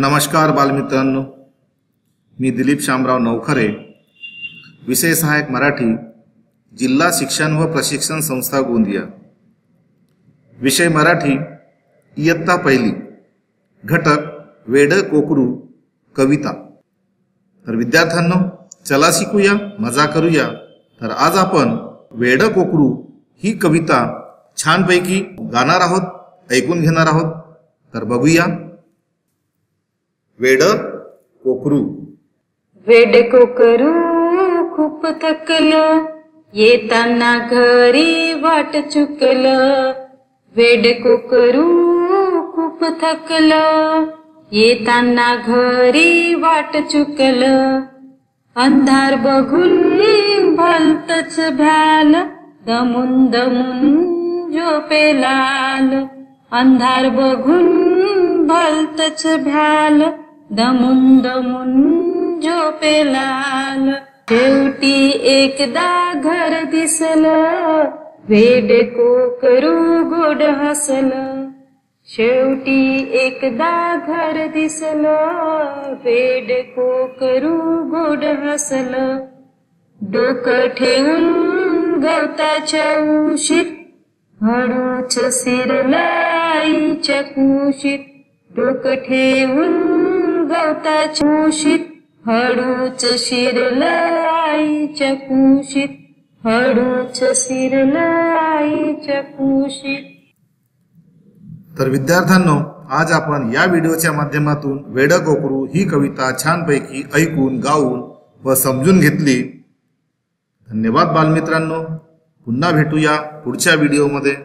नमस्कार बालमित्रांनो, मी दिलीप शामराव नवखरे, विषय सहायक मराठी, जिल्हा शिक्षण व प्रशिक्षण संस्था गोंदिया। विषय मराठी, इयत्ता पहिली, घटक वेड कोकरू कविता। तर विद्यार्थ्यांनो, चला शिकूया, मजा करूया। तर आज आपण वेड कोकरू ही कविता छानपैकी गाणार आहोत, ऐकून घेणार आहोत। तर बघूया। वेड कोकरू। वेड कोकरू खूप थकलं, येताना घरी वाट चुकलं। वेड कोकरू खूप थकलं, येताना घरी वाट चुकलं। अंधार बघून भलतच भ्याल, दमून दमून झोपेला आलं। अंधार बघून भलतच भ्याल, दमून दमून झोपेला आलं। शेवटी एकदा घर दिसलं, वेड कोकरू गोड हसलं। शेवटी एकदा घर दिसलं, वेड कोकरू गोड हसलं। डोकं ठेवून गवताच्या उशीत, हळूच शिरलं आईच्या कुशीत। डोकं ठेवून गवताच्या उशीत, हळूच शिरलं आईच्या कुशीत। हळूच शिरलं आईच्या कुशीत। तर विद्यार्थ्यांनो, आज आपण या व्हिडिओच्या माध्यमातून वेड कोकरू ही कविता छानपैकी ऐकून, गाऊन व समजून घेतली। धन्यवाद बालमित्रांनो, पुन्हा भेटूया पुढच्या व्हिडिओमध्ये।